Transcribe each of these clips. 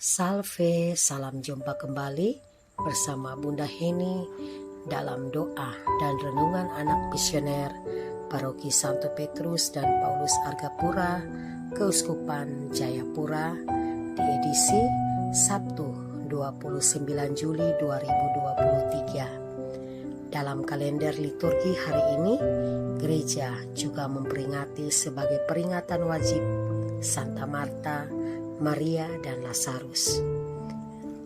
Salve, salam jumpa kembali bersama Bunda Heni dalam doa dan renungan anak misioner Paroki Santo Petrus dan Paulus Argapura, Keuskupan Jayapura di edisi Sabtu 29 Juli 2023. Dalam kalender liturgi hari ini, gereja juga memperingati sebagai peringatan wajib Santa Marta, Maria, dan Lazarus.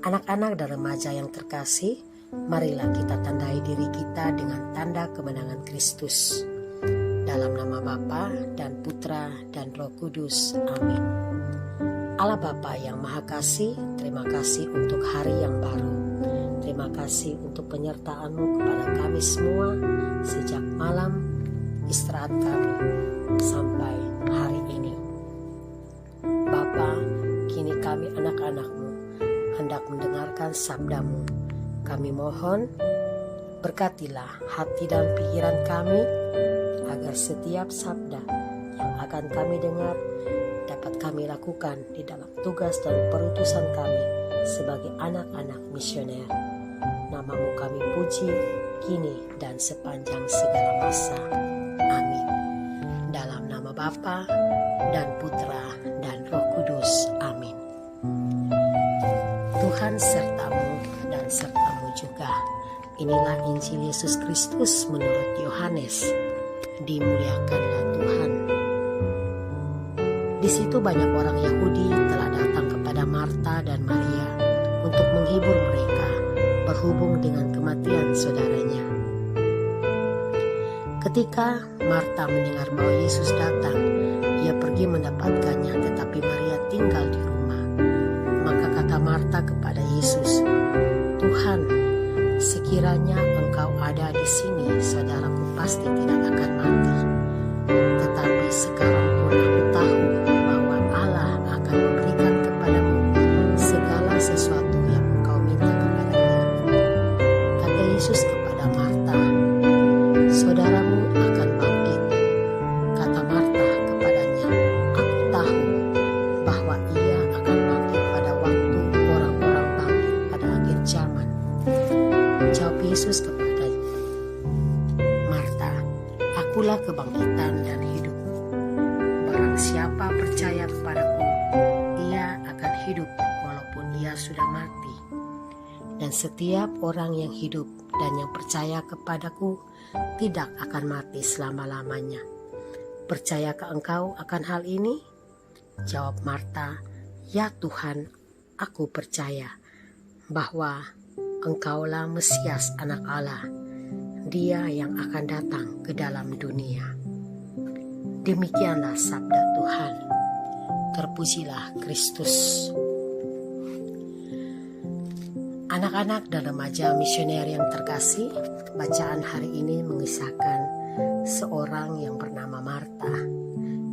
Anak-anak dan remaja yang terkasih, marilah kita tandai diri kita dengan tanda kemenangan Kristus. Dalam nama Bapa dan Putra dan Roh Kudus. Amin. Allah Bapa yang Maha Kasih, terima kasih untuk hari yang baru. Terima kasih untuk penyertaan-Mu kepada kami semua sejak malam istirahat kami sampai hari ini. Bapa, kini kami anak-anak-Mu hendak mendengarkan sabda-Mu. Kami mohon berkatilah hati dan pikiran kami agar setiap sabda yang akan kami dengar dapat kami lakukan di dalam tugas dan perutusan kami sebagai anak-anak misioner. Nama-Mu kami puji kini dan sepanjang segala masa. Amin. Dalam nama Bapa dan Putra dan Roh Kudus. Amin. Tuhan sertamu dan sertamu juga. Inilah Injil Yesus Kristus menurut Yohanes. Dimuliakanlah Tuhan. Di situ banyak orang Yahudi telah datang kepada Marta dan Maria untuk menghibur mereka berhubung dengan kematian saudaranya. Ketika Marta mendengar bahwa Yesus datang, ia pergi mendapatkannya, tetapi Maria tinggal di rumah. Maka kata Marta kepada Yesus, "Tuhan, sekiranya Engkau ada di sini, saudaraku pasti tidak akan mati. Tetapi sekarang pun aku tahu bahwa Allah akan memberikan kepadamu segala sesuatu yang Engkau minta kepadanya." Kata Yesus kepada Marta, "Saudaramu akan bangkit." Kata Marta kepadanya, "Aku tahu bahwa ia akan bangkit pada waktu orang-orang bangkit pada akhir zaman." Jawab Yesus kepada Marta, "Akulah kebangkitan dan hidup. Barang siapa percaya kepadaku, ia akan hidup walaupun ia sudah mati. Dan setiap orang yang hidup dan yang percaya kepadaku tidak akan mati selama-lamanya. Percayakah engkau akan hal ini?" Jawab Marta, "Ya Tuhan, aku percaya bahwa Engkaulah Mesias Anak Allah, Dia yang akan datang ke dalam dunia." Demikianlah sabda Tuhan. Terpujilah Kristus. Anak-anak dan remaja misioner yang terkasih, bacaan hari ini mengisahkan seorang yang bernama Marta.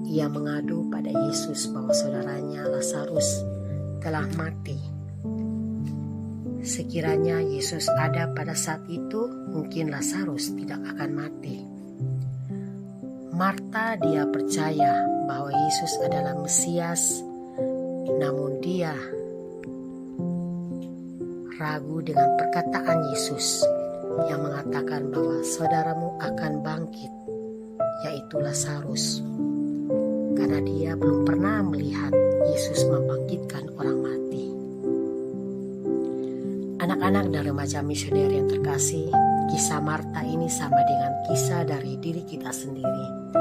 Ia mengadu pada Yesus bahwa saudaranya Lazarus telah mati. Sekiranya Yesus ada pada saat itu, mungkin Lazarus tidak akan mati. Marta, dia percaya bahwa Yesus adalah Mesias, namun dia ragu dengan perkataan Yesus yang mengatakan bahwa saudaramu akan bangkit, yaitu Lazarus, karena dia belum pernah melihat Yesus membangkitkan orang mati. Anak-anak dan remaja misioner yang terkasih, kisah Marta ini sama dengan kisah dari diri kita sendiri.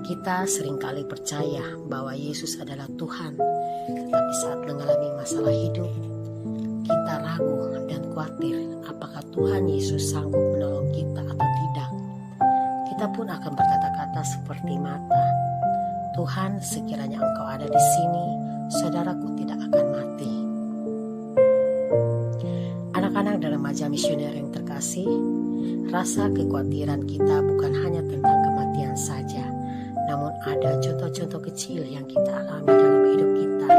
Kita seringkali percaya bahwa Yesus adalah Tuhan, tetapi saat mengalami masalah hidup, kita ragu dan khawatir apakah Tuhan Yesus sanggup menolong kita atau tidak. Kita pun akan berkata-kata seperti Marta, "Tuhan, sekiranya Engkau ada di sini, saudaraku tidak akan mati." Anak-anak dan remaja misioner yang terkasih, rasa kekhawatiran kita bukan hanya tentang kematian saja, namun ada contoh-contoh kecil yang kita alami dalam hidup kita,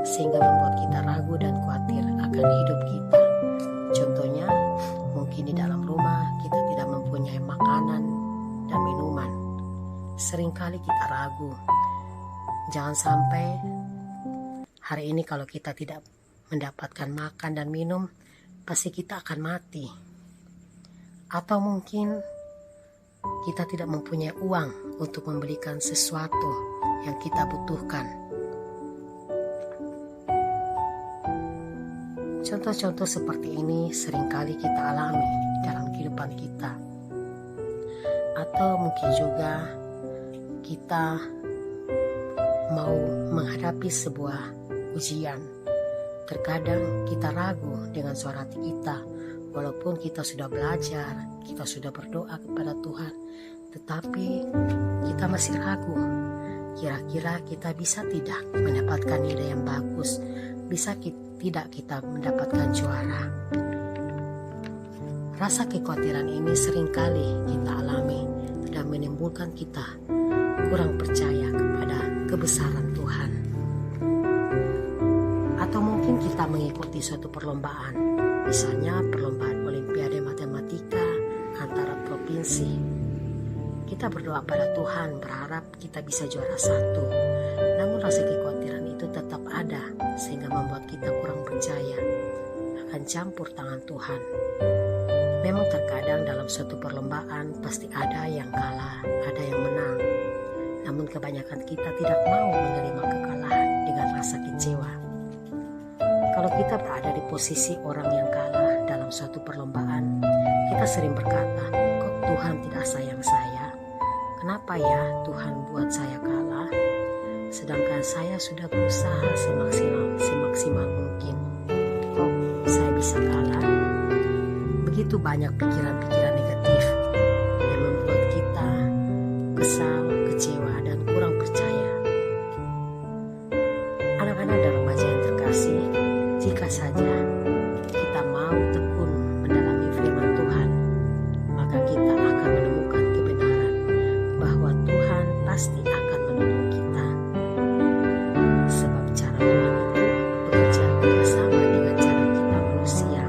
sehingga membuat kita ragu dan khawatir akan hidup kita. Contohnya, mungkin di dalam rumah kita tidak mempunyai makanan dan minuman. Seringkali kita ragu, jangan sampai hari ini kalau kita tidak mendapatkan makan dan minum, pasti kita akan mati. Atau mungkin kita tidak mempunyai uang untuk membelikan sesuatu yang kita butuhkan. Contoh-contoh seperti ini seringkali kita alami dalam kehidupan kita. Atau mungkin juga kita mau menghadapi sebuah ujian. Terkadang kita ragu dengan suara hati kita, walaupun kita sudah belajar, kita sudah berdoa kepada Tuhan, tetapi kita masih ragu. Kira-kira kita bisa tidak mendapatkan nilai yang bagus, bisa tidak kita mendapatkan juara. Rasa kekhawatiran ini seringkali kita alami dan menimbulkan kita kurang percaya kepada kebesaran Tuhan. Atau mungkin kita mengikuti suatu perlombaan, misalnya perlombaan Olimpiade Matematika antara provinsi. Kita berdoa pada Tuhan berharap kita bisa juara 1. Namun rasa kekhawatiran itu tetap ada sehingga membuat kita kurang percaya akan campur tangan Tuhan. Memang terkadang dalam suatu perlombaan pasti ada yang kalah, ada yang menang. Namun kebanyakan kita tidak mau menerima kekalahan dengan rasa kecewa. Kalau kita berada di posisi orang yang kalah dalam suatu perlombaan, kita sering berkata, kok Tuhan tidak sayang saya? Kenapa ya Tuhan buat saya kalah? Sedangkan saya sudah berusaha semaksimal mungkin. Kok saya bisa kalah? Begitu banyak pikiran-pikiran negatif yang membuat kita kesal, kecewa, dan kurang percaya. Anak-anak dan remaja yang terkasih, jika saja kita mau tekun mendalami firman Tuhan, maka kita akan menemukan kebenaran bahwa Tuhan pasti akan menolong kita. Sebab cara Tuhan itu bekerja tidak sama dengan cara kita manusia,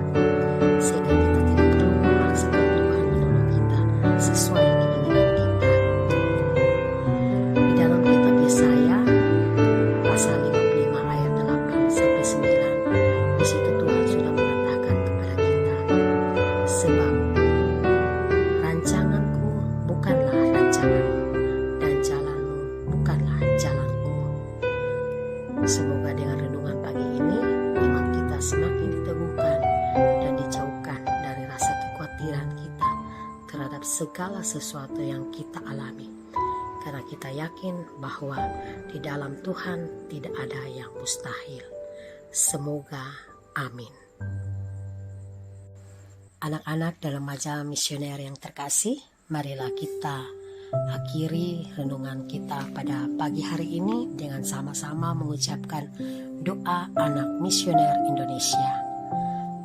sehingga kita tidak perlu memaksakan Tuhan menolong kita sesuai keinginan kita. Di dalam kitab Yesaya pasal 55 ayat 8-9, di situ Tuhan sudah mengatakan kepada kita, sebab rancanganku bukanlah rancanganmu, dan jalanmu bukanlah jalanku. Semoga dengan renungan pagi ini iman kita semakin diteguhkan dan dijauhkan dari rasa kekhawatiran kita terhadap segala sesuatu yang kita alami, karena kita yakin bahwa di dalam Tuhan tidak ada yang mustahil. Semoga amin. Anak-anak dan remaja misioner yang terkasih, marilah kita akhiri renungan kita pada pagi hari ini dengan sama-sama mengucapkan doa anak misioner Indonesia.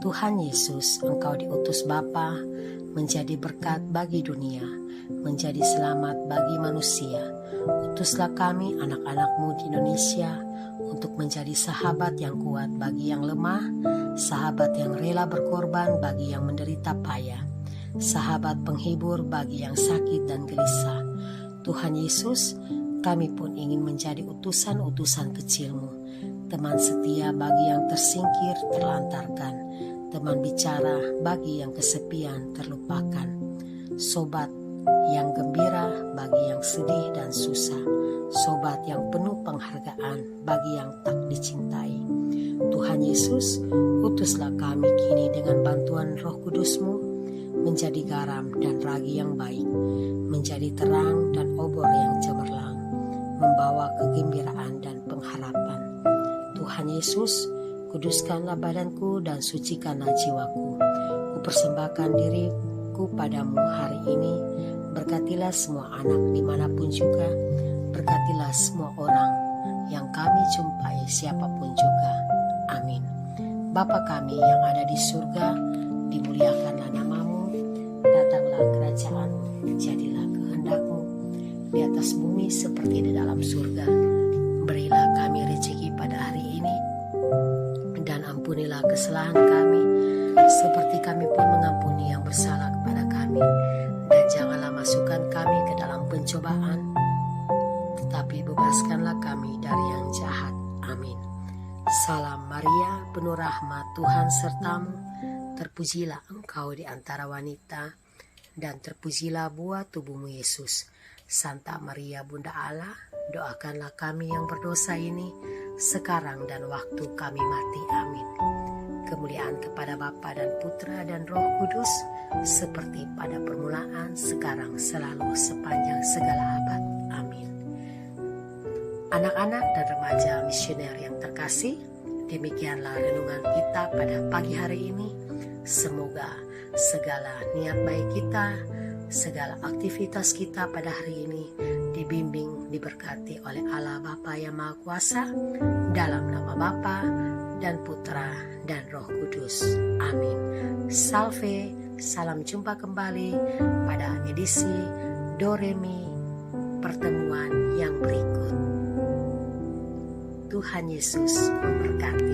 Tuhan Yesus, Engkau diutus Bapa menjadi berkat bagi dunia, menjadi selamat bagi manusia. Utuslah kami anak-anak-Mu di Indonesia untuk menjadi sahabat yang kuat bagi yang lemah, sahabat yang rela berkorban bagi yang menderita payah, sahabat penghibur bagi yang sakit dan gelisah. Tuhan Yesus, kami pun ingin menjadi utusan-utusan kecil-Mu, teman setia bagi yang tersingkir, terlantarkan, teman bicara bagi yang kesepian, terlupakan, sobat yang gembira bagi yang sedih dan susah, sobat yang penuh penghargaan bagi yang tak dicintai. Tuhan Yesus, utuslah kami kini dengan bantuan Roh Kudus-Mu menjadi garam dan ragi yang baik, menjadi terang dan obor yang cemerlang, membawa kegembiraan dan pengharapan. Tuhan Yesus, kuduskanlah badanku dan sucikanlah jiwaku. Kupersembahkan diriku padamu hari ini. Berkatilah semua anak dimanapun juga. Berkatilah semua orang yang kami jumpai siapapun juga. Amin. Bapa kami yang ada di surga, dimuliakanlah nama-Mu. Datanglah kerajaan-Mu, jadilah kehendak-Mu di atas bumi seperti di dalam surga. Berilah kami rezeki pada hari ini, dan ampunilah kesalahan kami seperti kami pun mengampuni yang bersalah kepada kami. Dan janganlah masukkan kami ke dalam pencobaan, tetapi bebaskanlah kami dari yang jahat. Amin. Salam Maria, penuh rahmat, Tuhan sertamu. Terpujilah engkau di antara wanita, dan terpujilah buah tubuhmu Yesus. Santa Maria, Bunda Allah, doakanlah kami yang berdosa ini, sekarang dan waktu kami mati. Amin. Kemuliaan kepada Bapa dan Putra dan Roh Kudus, seperti pada permulaan, sekarang, selalu, sepanjang segala abad. Amin. Anak-anak dan remaja misioner yang terkasih, demikianlah renungan kita pada pagi hari ini. Semoga segala niat baik kita, segala aktivitas kita pada hari ini dibimbing, diberkati oleh Allah Bapa yang Maha Kuasa, dalam nama Bapa dan Putra dan Roh Kudus. Amin. Salve, salam jumpa kembali pada edisi Doremi pertemuan yang berikut. Tuhan Yesus memberkati.